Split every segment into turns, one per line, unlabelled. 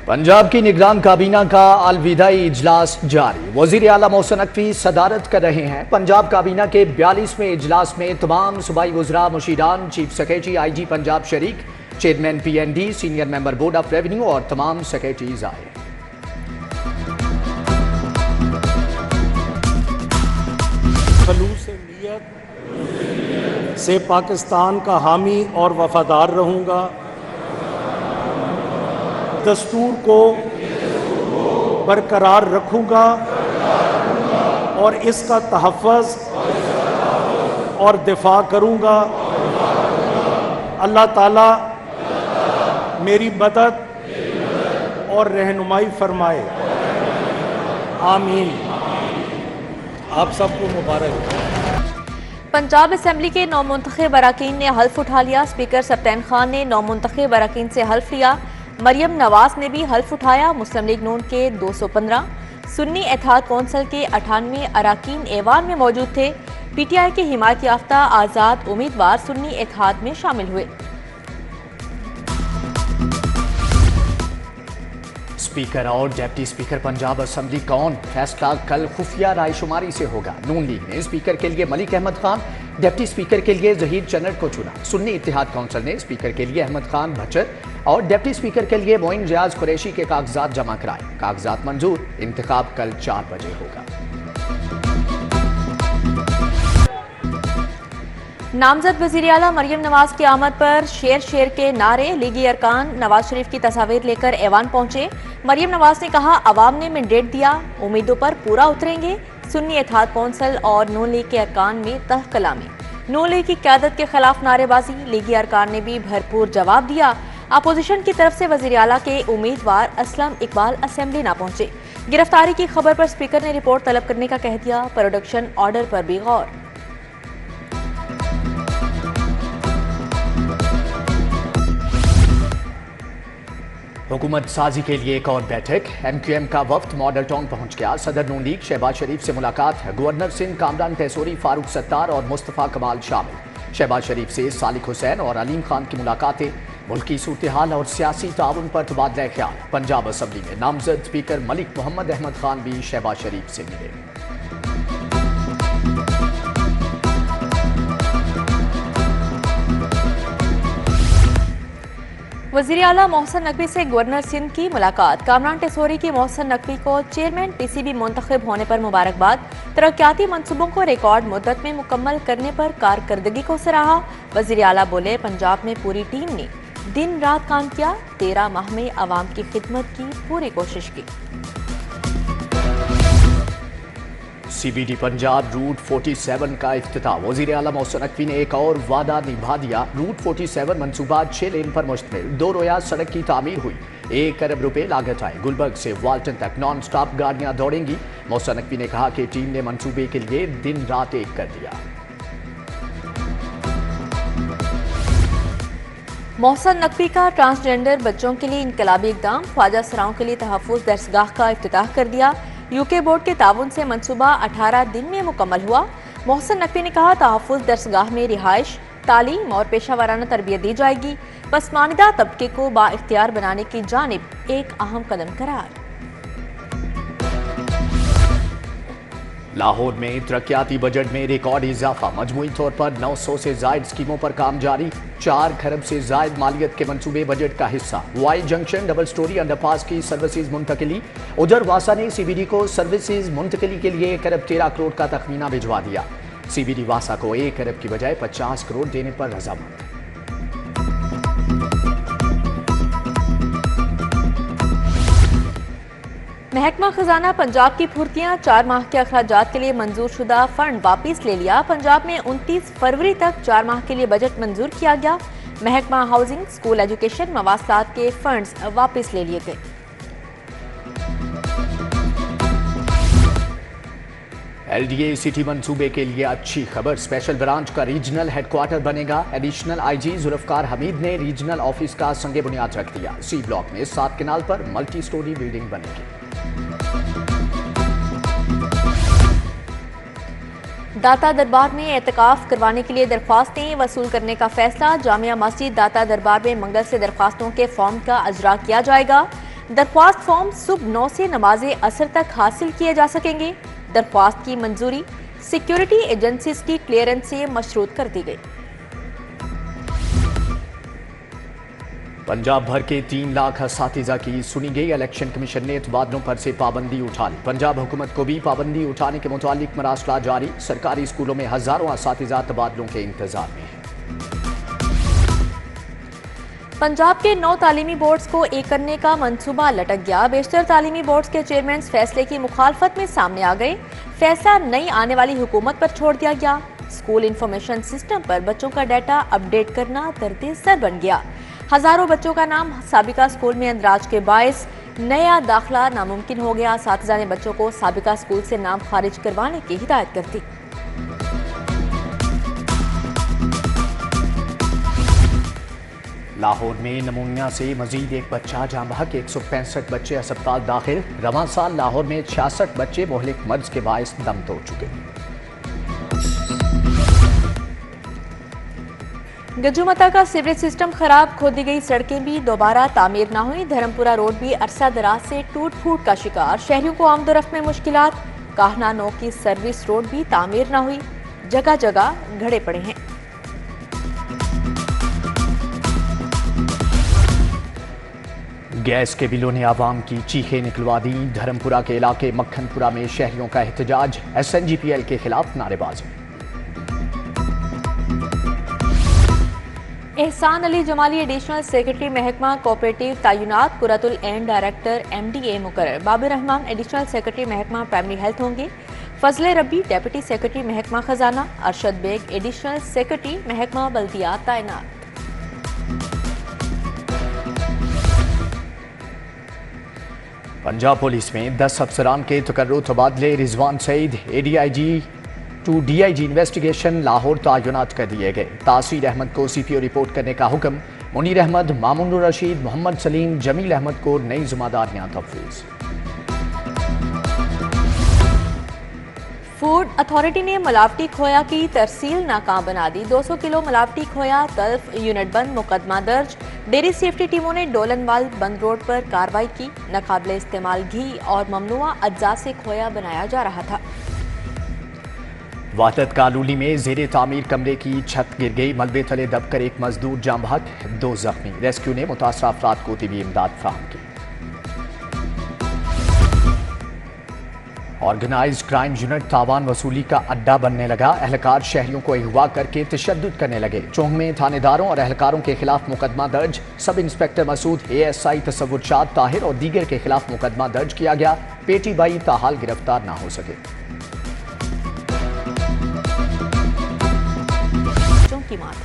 पंजाब की निगरान काबीना का अलविदाई इजलास जारी। वजीर आला मोहसिन नकवी सदारत कर रहे हैं। पंजाब काबीना के 42वें इजलास में तमाम सूबाई वज़रा, मुशीरान, चीफ सेक्रेटरी IG पंजाब शरीक, chairman PND, senior member board of revenue और तमाम सेक्रेटरीज आए।
खलूस नीयत से पाकिस्तान का हामी और वफादार रहूँगा। दस्तूर को बरकरार रखूँगा और इसका तहफ़्फ़ुज़ और दिफा करूँगा। अल्लाह ताला मेरी मदद और रहनुमाई फरमाए। आमीन। आप सबको मुबारक।
पंजाब असम्बली के नौमुंतखब अरकान ने हल्फ उठा लिया। स्पीकर सप्तान खान ने नौमुंतखब अरकान से हल्फ लिया। मरियम नवाज ने भी हल्फ उठाया। मुस्लिम लीग नून के 215, सुन्नी इत्तेहाद कौंसिल के 98 अरकान ऐवान में मौजूद थे। PTI के हिमायत याफ्ता आज़ाद उम्मीदवार सुन्नी इत्तेहाद में शामिल हुए।
स्पीकर और डिप्टी स्पीकर पंजाब असम्बली कौन, फैसला कल खुफिया रायशुमारी से होगा। नून लीग ने स्पीकर के लिए मलिक अहमद खान, डिप्टी स्पीकर के लिए जहीर चन्नट को चुना। सुन्नी इत्तेहाद कौंसिल ने स्पीकर के लिए अहमद खान भच्चर और डिप्टी स्पीकर के लिए मोइन रियाज कुरैशी के कागजात जमा कराए। कागजात मंजूर। इंतखाब कल 4 बजे होगा।
नामजद वज़ीर आला मरियम नवाज की आमद पर शेर शेर के नारे। लीगी अरकान नवाज शरीफ की तस्वीर लेकर ऐवान पहुंचे। मरियम नवाज ने कहा, अवाम ने मैंडेट दिया, उम्मीदों पर पूरा उतरेंगे। सुन्नी इत्तेहाद कौंसिल और नून लीग के अरकान में तहकलामी। नून लीग की क़यादत के खिलाफ नारेबाजी। लीगी अरकान ने भी भरपूर जवाब दिया। अपोजिशन की तरफ से वज़ीर आला के उम्मीदवार असलम इकबाल असेंबली ना पहुंचे। गिरफ्तारी की खबर पर स्पीकर ने रिपोर्ट तलब करने का कह दिया। प्रोडक्शन ऑर्डर पर भी गौर।
हुकूमत साजी के लिए एक और बैठक। MQM का वफ्द मॉडल टाउन पहुंच गया। सदर नून लीग शहबाज शरीफ से मुलाकात है। गवर्नर सिंध कामरान तहसोरी, फारूक सत्तार और मुस्तफ़ा कमाल शामिल। शहबाज शरीफ से सालिक हुसैन और अलीम खान की मुलाकातें। मुल्की सूरत हाल और सियासी ताउन पर तबादला ख्याल। पंजाब असम्बली में नामजद स्पीकर मलिक मोहम्मद अहमद खान भी शहबाज शरीफ से मिले।
वज़ीर आला मोहसिन नकवी से गवर्नर सिंध की मुलाकात। कामरान तहसोरी की मोहसिन नकवी को चेयरमैन PCB मुंतखब होने पर मुबारकबाद। तरक्याती मंसूबों को रिकॉर्ड मुद्दत में मुकम्मल करने पर कारकर्दगी को सराहा। वज़ीर आला बोले, पंजाब में पूरी टीम ने दिन रात काम किया। 13 माह में आवाम की खिदमत की पूरी कोशिश की।
CBD पंजाब रूट 47 का इफ्तिताह। वज़ीर आला मोहसिन नकवी ने एक और वादा निभा दिया। रूट 47 मंसूबा 6 लेन पर मुश्तमिल। 2 रोया सड़क की तामीर हुई। 1 अरब रुपए लागत आए। गुलबर्ग से वाल्टन तक नॉन स्टॉप गाड़ियां दौड़ेंगी। मोहसिन नकवी ने कहा कि टीम ने मंसूबे के लिए दिन रात एक कर दिया।
मोहसिन नकवी का ट्रांसजेंडर बच्चों के लिए इनकलाबी इकदाम। ख्वाजा सराओं के लिए तहफ़्फ़ुज़ दरसगाह का इफ्तिताह कर दिया। UK बोर्ड के ताउन से मंसूबा 18 दिन में मुकम्मल हुआ। मोहसिन नकवी ने कहा, तहफ़्फ़ुज़ दरसगाह में रिहाइश, तालीम और पेशा वाराना तरबियत दी जाएगी। पसमानदा तबके को बाइख्तियार बनाने की जानिब एक अहम कदम करार।
लाहौर में तरक्याती बजट में रिकॉर्ड इजाफा। मजमूई तौर पर 900 से जायद स्कीमों पर काम जारी। 4 खरब से जायद मालियत के मंसूबे बजट का हिस्सा। Y junction double storey underpass की सर्विसेज मुंतकिली। उधर वासा ने CBD को सर्विसेज मुंतकिली के लिए 1 अरब 13 करोड़ का तखमीना भिजवा दिया। CBD वासा को 1 अरब की बजाय 50 करोड़ देने पर रजामंद।
महकमा खजाना पंजाब की फुर्तियां। 4 माह के अखराजात के लिए मंजूर शुदा फंड वापिस ले लिया। पंजाब में 29 फरवरी तक 4 माह के लिए बजट मंजूर किया गया। महकमा हाउसिंग, स्कूल एजुकेशन, मवासलात के फंड्स वापिस ले लिए गए।
LDA सिटी मंसूबे के लिए अच्छी खबर। स्पेशल ब्रांच का रीजनल हेडक्वार्टर बनेगा। एडिशनल IG जुल्फकार हमीद ने रीजनल ऑफिस का संगे बुनियाद रख दिया। C ब्लॉक में 7 केनाल पर मल्टी स्टोरी बिल्डिंग बनेगी।
दाता दरबार में एहतिकाफ करवाने के लिए दरख्वास्तें वसूल करने का फैसला। जामिया मस्जिद दाता दरबार में मंगल से दरख्वास्तों के फॉर्म का अजरा किया जाएगा। दरख्वास्त फॉर्म सुबह 9 से नमाज असर तक हासिल किए जा सकेंगे। दरख्वास्त की मंजूरी सिक्योरिटी एजेंसीज की क्लियरेंस से मशरूत कर दी गई।
पंजाब भर के 3 लाख असातिज़ा की सुनी गई। इलेक्शन कमीशन ने तबादलों पर से पाबंदी उठा ली। पंजाब हुकूमत को भी पाबंदी उठाने के मुतालिक मरासला जारी। सरकारी स्कूलों में हजारों असातिज़ा तबादलों के इंतजार में हैं।
पंजाब के 9 तालीमी बोर्ड्स को एक करने का मंसूबा लटक गया। बेशतर तालीमी बोर्ड्स के चेयरमैन फैसले की मुखालफत में सामने आ गए। फैसला नई आने वाली हुकूमत पर छोड़ दिया गया। स्कूल इंफॉर्मेशन सिस्टम पर बच्चों का डाटा अपडेट करना दर्द सर बन गया। हजारों बच्चों का नाम साबिका स्कूल में अंदराज के बायस नया दाखिला नामुमकिन हो गया। असातिज़ा ने बच्चों को साबिका स्कूल से नाम खारिज करवाने की हिदायत कर दी।
लाहौर में नमूनिया से मजीद एक बच्चा जाँ बहक। 165 बच्चे अस्पताल दाखिल। रवां साल लाहौर में 66 बच्चे मुहलिक मर्ज के बायस दम तोड़ चुके।
गजुमता का सीवरेज सिस्टम खराब, खोदी गई सड़कें भी दोबारा तामीर ना हुई। धर्मपुरा रोड भी अरसा दराज से टूट फूट का शिकार। शहरियों को आमदोरफ्त में मुश्किलात। काहना 9 की सर्विस रोड भी तामीर ना हुई। जगह जगह घड़े पड़े हैं।
गैस के बिलों ने आवाम की चीखें निकलवा दी। धर्मपुरा के इलाके मक्खनपुरा में शहरियों का एहतजाज। SNGPL के खिलाफ नारेबाजी।
एहसान अली जमाली एडिशनल सेक्रेटरी महकमा कोऑपरेटिव तायुनात। कुरतुल एन डायरेक्टर MDA मुकर्रर। बाबिर रहमान एडिशनल सेक्रेटरी महकमा प्राइमरी हेल्थ होंगे। फजले रब्बी डेप्यूटी सेक्रेटरी महकमा खजाना। अरशद बेग एडिशनल सेक्रेटरी महकमा बल्दियात तैनात।
पंजाब पुलिस में 10 अफसरान के तकर्रुर तबादले। Rizwan Saeed ADIG to DIG investigation Lahore तैनात कर दिए गए। तासीर अहमद को CPO रिपोर्ट करने का हुक्म। मुनीर अहमद, मामूनुर रशीद, मोहम्मद सलीम, जमील अहमद को नई जिम्मेदारियां तफवीज़।
फूड अथॉरिटी ने मिलावटी खोया की तरसील नाकाम बना दी। 200 किलो मिलावटी खोया तल्फ, यूनिट बंद, मुकदमा दर्ज। डेयरी सेफ्टी टीमों ने डोलनवाल बंद रोड पर कार्रवाई की। नाकाबिले इस्तेमाल घी और ममनुआ अज्जा से खोया बनाया जा रहा था।
वाहदत कालूली में जेरे तामीर कमरे की छत गिर गई। मलबे तले दबकर एक मजदूर जाँ बहक, 2 जख्मी। रेस्क्यू ने मुतासरा अफराद को तिबी इमदाद फराहम की। ऑर्गेनाइज्ड क्राइम यूनिट तावान वसूली का अड्डा बनने लगा। एहलकार शहरियों को अगवा करके तशद्दुद करने लगे। चौंग में थानेदारों और एहलकारों के खिलाफ मुकदमा दर्ज। सब इंस्पेक्टर मसूद, ASI तसव्वुर शाद ताहिर और दीगर के खिलाफ मुकदमा दर्ज किया गया। पेटी बाई ताहाल गिरफ्तार ना हो सके।
की मात।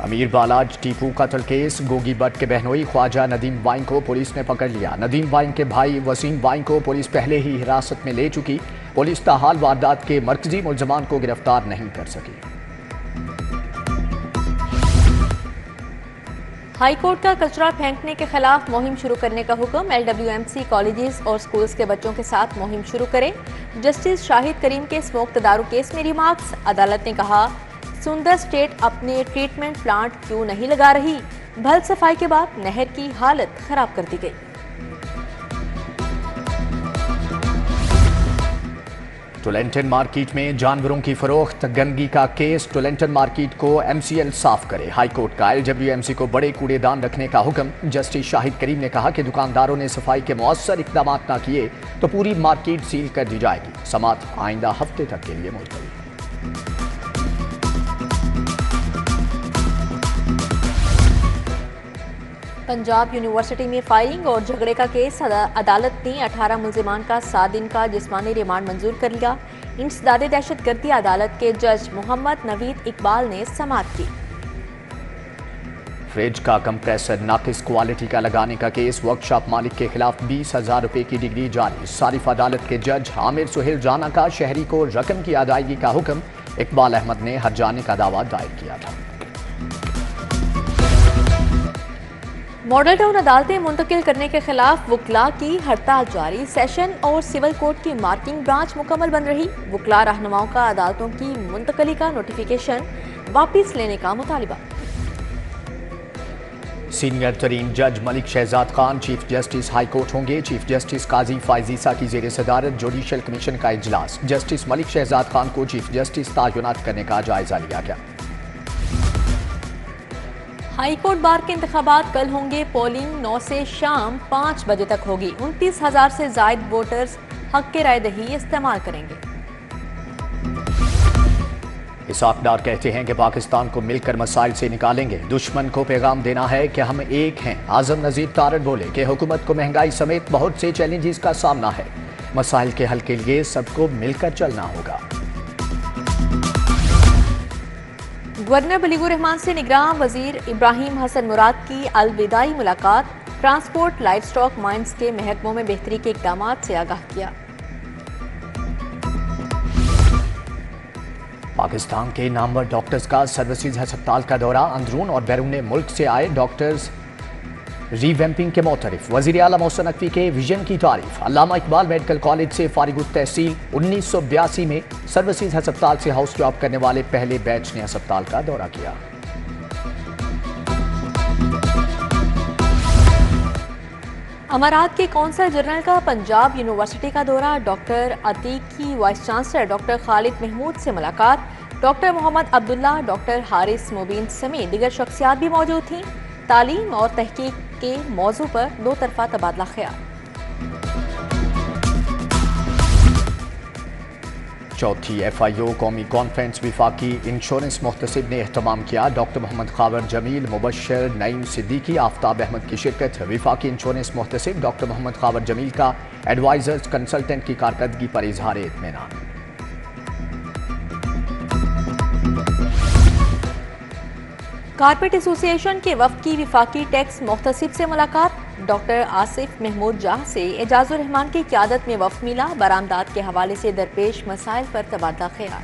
अमीर बालाज टीपू कत्ल केस। गोगी बट के बहनोई ख्वाजा नदीम वाइन को पुलिस ने पकड़ लिया। नदीम वाइन के भाई वसीम वाइन को पुलिस पहले ही हिरासत में ले चुकी। पुलिस ताहाल वारदात के मरकजी मुल्जमान को गिरफ्तार नहीं कर सकी।
हाईकोर्ट का कचरा फेंकने के खिलाफ मुहिम शुरू करने का हुक्म। LWMC कॉलेजेस और स्कूल्स के बच्चों के साथ मुहिम शुरू करें। जस्टिस शाहिद करीम के स्मोक तदारू केस में रिमार्क्स। अदालत ने कहा, सुंदर स्टेट अपने ट्रीटमेंट प्लांट क्यों नहीं लगा रही। भल सफाई के बाद नहर की हालत खराब कर दी गई।
टोलेंटन मार्केट में जानवरों की फरोख्त, गंदगी का केस। टोलेंटन मार्केट को MCL साफ करे। हाईकोर्ट का LWMC को बड़े कूड़ेदान रखने का हुक्म। जस्टिस शाहिद करीम ने कहा कि दुकानदारों ने सफाई के मौसर इकदाम ना किए तो पूरी मार्केट सील कर दी जाएगी। समात आइंदा हफ्ते तक के लिए मुलतवी।
पंजाब यूनिवर्सिटी में फायरिंग और झगड़े का केस। अदालत ने 18 मुल्जिमान का 7 दिन का जिस्मानी रिमांड मंजूर कर लिया। इंसदादे दहशतगर्दी अदालत के जज मोहम्मद नवीद इकबाल ने समाअत की।
फ्रिज का कंप्रेसर नाकिस क्वालिटी का लगाने का केस। वर्कशॉप मालिक के खिलाफ 20,000 रुपए की डिग्री जारी। सारिफ अदालत के जज आमिर सुहेल राना का शहरी को रकम की अदायगी का हुक्म। इकबाल अहमद ने हर्जाने का दावा दायर किया था।
मॉडल टाउन अदालतें मुंतकिल करने के खिलाफ वुकला की हड़ताल जारी। सेशन और सिविल कोर्ट की मार्किंग ब्रांच मुकम्मल बन रही। वुकला रहनुमाओं का अदालतों की मुंतकली का नोटिफिकेशन वापस लेने का मुतालिबा।
सीनियर तरीन जज Malik Shahzad Khan chief justice high court होंगे। चीफ जस्टिस काजी फायजीसा की जेर सदारत जुडिशल कमीशन का इजलास। जस्टिस मलिक शहजाद खान को चीफ जस्टिस तैनात करने का जायजा लिया गया।
हाई कोर्ट बार के इंतखाबात कल होंगे। पोलिंग 9 से शाम 5 बजे तक होगी। 29,000 से जायद वोटर्स हक के राय दही इस्तेमाल करेंगे।
इसाकदार कहते हैं कि पाकिस्तान को मिलकर मसाइल से निकालेंगे। दुश्मन को पैगाम देना है कि हम एक हैं। आजम नजीर तारड़ बोले कि हुकूमत को महंगाई समेत बहुत से चैलेंजेस का सामना है। मसाइल के हल के लिए सबको मिलकर चलना होगा।
गवर्नर बलीगुर रहमान से निगरान वजीर इब्राहिम हसन मुराद की अलविदाई मुलाकात। ट्रांसपोर्ट, लाइव स्टॉक, माइंस के महकमों में बेहतरी के इकदाम से आगाह किया।
पाकिस्तान के नामवर डॉक्टर्स का सर्विसेज अस्पताल का दौरा। अंदरून और बैरून मुल्क से आए डॉक्टर्स रीवैम्पिंग के मोतरफ। वज़ीर आला मोहसिन नकवी के विजन की तारीफ। अल्लामा इकबाल मेडिकल कॉलेज से फारिग तहसील 1982 में सर्विसेज अस्पताल से हाउस जॉब करने वाले पहले बैच ने अस्पताल का दौरा किया।
अमारात के कौंसल जनरल का पंजाब यूनिवर्सिटी का दौरा। डॉक्टर अतीक की vice chancellor doctor Khalid Mahmood से मुलाकात। डॉक्टर मोहम्मद अब्दुल्ला, डॉक्टर हारिस मुबीन समेत दीगर शख्सियात भी मौजूद थीं। तालीम और तहकीक के मौजू पर दो तरफा तबादला ख्याल।
चौथी FIO कौमी कॉन्फ्रेंस विफाकी इंश्योरेंस मुहतसिब ने एहतमाम किया। डॉक्टर मोहम्मद खावर जमील, मुबशर, नईम सिद्दीकी, आफ्ताब अहमद की शिरकत। विफाकी इंश्योरेंस मुहतसिब डॉक्टर मोहम्मद खावर जमील का एडवाइजर्स कंसल्टेंट की कारकर्दगी पर इजहार इत्मीनान।
कारपेट एसोसिएशन के वफ्द की विफाकी टैक्स मुहतसिब से मुलाकात। डॉक्टर आसिफ महमूद जाह से एजाजुर रहमान की क़यादत में वफ्द मिला। बरामदात के हवाले से दरपेश मसाइल पर तबादला ख्याल।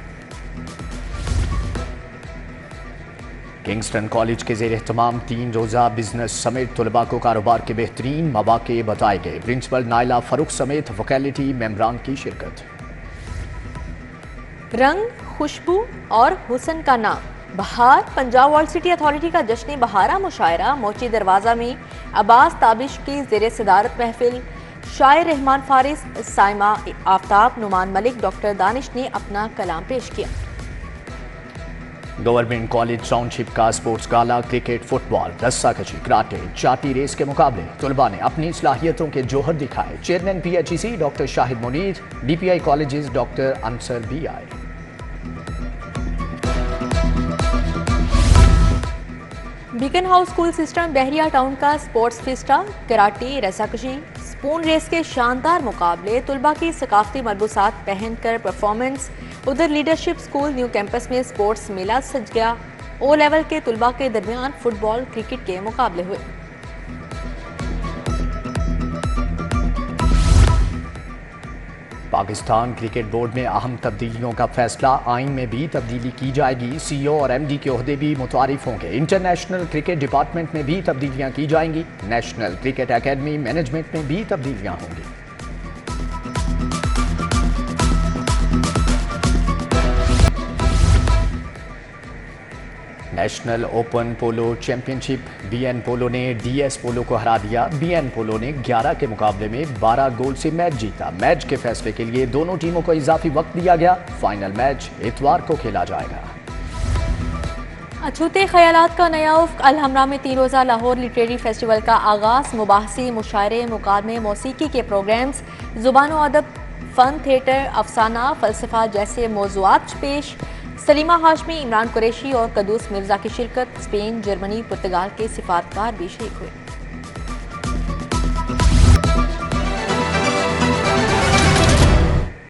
किंगस्टन कॉलेज के जेर एहतमाम 3 रोज़ा बिजनेस समेत तलबा को कारोबार के बेहतरीन मौके बताए गए। प्रिंसिपल नाइला फरूक समेत फैकल्टी मेंबरान की शिरकत।
रंग, खुशबू और हुस्न का नाम बहार। पंजाब वर्ल्ड सिटी अथॉरिटी का जश्न बहारा मुशायरा। मोची दरवाजा में अब्बास ताबिश की जेर सदारत महफिल। शायर रहमान फारिस, साइमा आफ्ताब, नुमान मलिक, डॉक्टर दानिश ने अपना कलाम पेश किया।
गवर्नमेंट कॉलेज टाउनशिप का स्पोर्ट्स गाला। क्रिकेट, फुटबॉल, रस्साकशी, कराटे, चाटी रेस के मुकाबले। तलबा ने अपनी सलाहियतों के जोहर दिखाए। Chairman PHEC doctor Shahid Munir, DPI colleges doctor Ansar भी आए।
Beacon House school system Bahria town का स्पोर्ट्स फिस्टा। कराटे, रस्साकशी, स्पून रेस के शानदार मुकाबले। तलबा की सकाफती मलबूसात पहनकर परफॉर्मेंस। उधर लीडरशिप स्कूल न्यू कैंपस में स्पोर्ट्स मेला सज गया। O लेवल के तलबा के दरमियान फुटबॉल, क्रिकेट के मुकाबले हुए।
पाकिस्तान क्रिकेट बोर्ड में अहम तब्दीलियों का फैसला। आइन में भी तब्दीली की जाएगी। CEO और MD के ओहदे भी मुतारिफ होंगे। इंटरनेशनल क्रिकेट डिपार्टमेंट में भी तब्दीलियां की जाएंगी। नेशनल क्रिकेट एकेडमी मैनेजमेंट में भी तब्दीलियां होंगी। नेशनल ओपन पोलो चैंपियनशिप BN पोलो ने DS पोलो को हरा दिया। BN पोलो ने 11 के मुकाबले में 12 गोल से मैच जीता। मैच के फैसले के लिए दोनों टीमों को इजाफी वक्त दिया गया। फाइनल मैच इतवार को खेला जाएगा।
अछूते ख्यालात का नया उफ्क। अल-हमरा में 3 रोज़ा लाहौर लिटरेरी फेस्टिवल का आगाज़। मुबाहसे, मुशायरे, मुकादमे, मौसीकी के प्रोग्राम्स, ज़ुबान व अदब, फ़न, थिएटर, अफसाना, फ़लसफ़ा जैसे मौज़ूआत पेश। सलीमा हाशमी, इमरान कुरैशी और कदूस मिर्ज़ा की शिरकत। स्पेन, जर्मनी, पुर्तगाल के सिफारतकार भी शरीक हुए।